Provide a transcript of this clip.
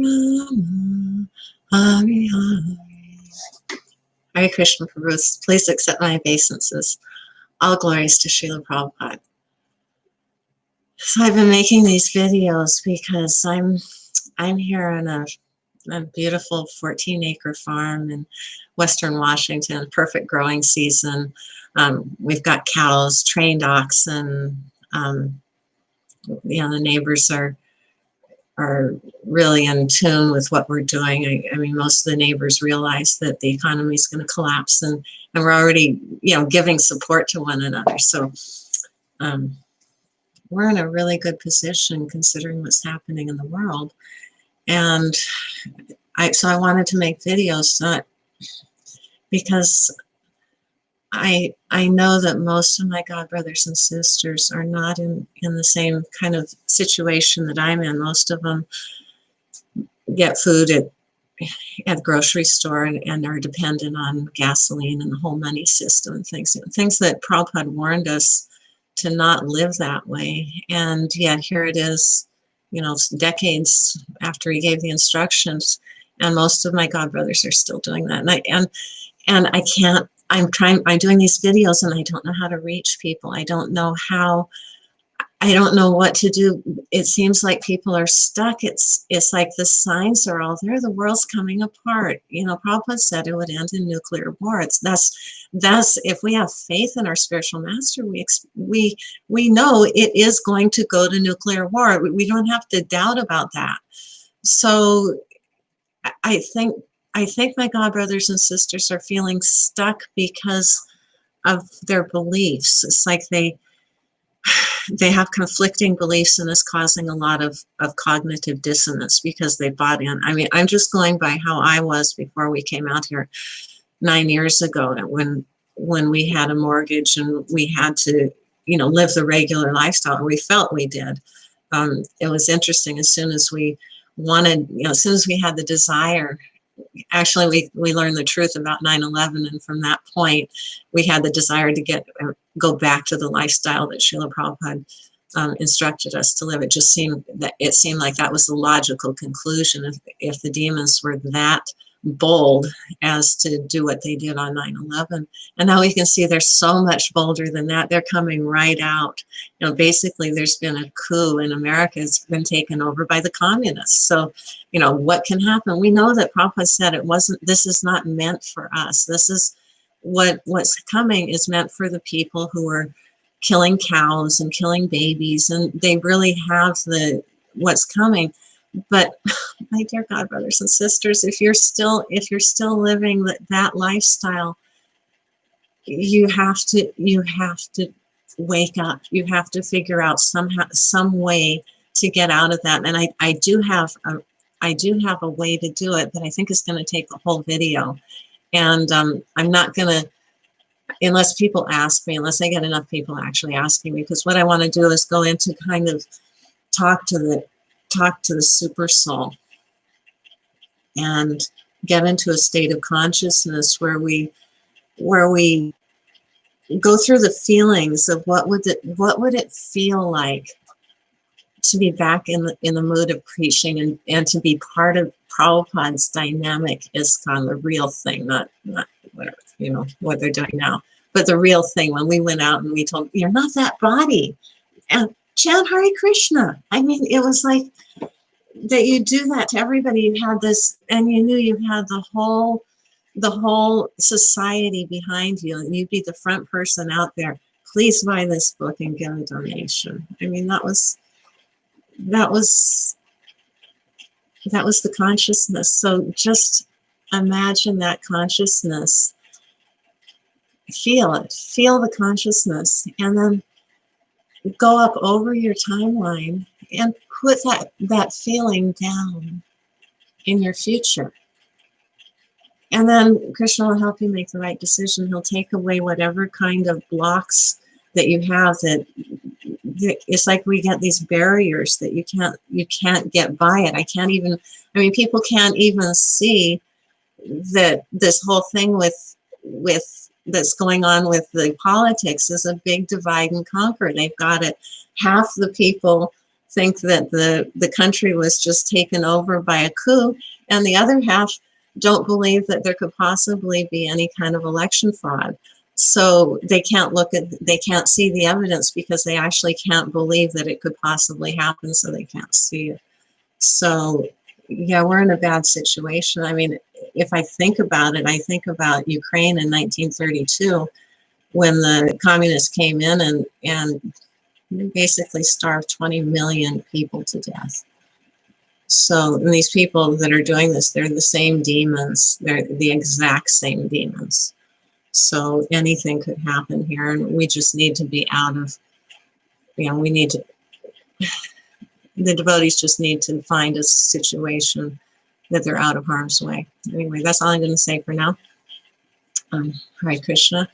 Rama, Hare Hare. Hare Krishna Prabhu, please accept my obeisances. All glories to Srila Prabhupada. So I've been making these videos because I'm here on a beautiful 14-acre farm in Western Washington, perfect growing season. We've got cows, trained oxen. The neighbors are really in tune with what we're doing. I mean, most of the neighbors realize that the economy is going to collapse, and we're already, giving support to one another. So we're in a really good position considering what's happening in the world. And so I wanted to make videos, not because I know that most of my God brothers and sisters are not in the same kind of situation that I'm in. Most of them get food at the grocery store and are dependent on gasoline and the whole money system and things that Prabhupada warned us to not live that way. And yet here it is, decades after he gave the instructions, and most of my God brothers are still doing that. And I can't. I'm doing these videos and I don't know how to reach people. I don't know what to do. It seems like people are stuck. It's like the signs are all there. The world's coming apart. Prabhupada said it would end in nuclear war. That's if we have faith in our spiritual master, we know it is going to go to nuclear war. We don't have to doubt about that. So I think my God brothers and sisters are feeling stuck because of their beliefs. It's like they have conflicting beliefs, and it's causing a lot of cognitive dissonance because they bought in. I mean, I'm just going by how I was before we came out here 9 years ago, when we had a mortgage and we had to, live the regular lifestyle. We felt we did. It was interesting. As soon as we wanted, as soon as we had the desire. Actually, we learned the truth about 9/11, and from that point, we had the desire to go back to the lifestyle that Srila Prabhupada instructed us to live. It seemed like that was the logical conclusion. If the demons were that bold as to do what they did on 9/11, and now we can see they're so much bolder than that. They're coming right out. Basically, there's been a coup in America. It's been taken over by the communists. So, what can happen? We know that Prabhupada said this is not meant for us. This is what's coming is meant for the people who are killing cows and killing babies, and they really have what's coming. But my dear God brothers and sisters, if you're still living that lifestyle, you have to wake up. You have to figure out some way to get out of that. And I do have a way to do it, but I think it's going to take a whole video. And I'm not going to, unless people ask me, unless I get enough people actually asking me, because what I want to do is go into kind of talk to the super soul and get into a state of consciousness where we go through the feelings of what would it feel like to be back in the mood of preaching and to be part of Prabhupada's dynamic ISKCON, the real thing, not whatever, what they're doing now, but the real thing. When we went out and we told, you're not that body, and chant Hare Krishna. I mean, it was like that you do that to everybody. You had this, and you knew you had the whole society behind you, and you'd be the front person out there. Please buy this book and give a donation. I mean, that was the consciousness. So just imagine that consciousness. Feel the consciousness, and then go up over your timeline and put that feeling down in your future. And then Krishna will help you make the right decision. He'll take away whatever kind of blocks that you have. That it's like we get these barriers that you can't get by it. People can't even see that this whole thing with that's going on with the politics is a big divide and conquer. They've got it. Half the people think that the country was just taken over by a coup, and the other half don't believe that there could possibly be any kind of election fraud. So they can't see the evidence because they actually can't believe that it could possibly happen, so they can't see it. So yeah, we're in a bad situation. I mean, if I think about it, I think about Ukraine in 1932 when the communists came in and basically starved 20 million people to death. So, and these people that are doing this, they're the same demons. They're the exact same demons. So anything could happen here, and we just need to be out of, we need to, the devotees just need to find a situation that they're out of harm's way. Anyway, that's all I'm going to say for now. Hare Krishna.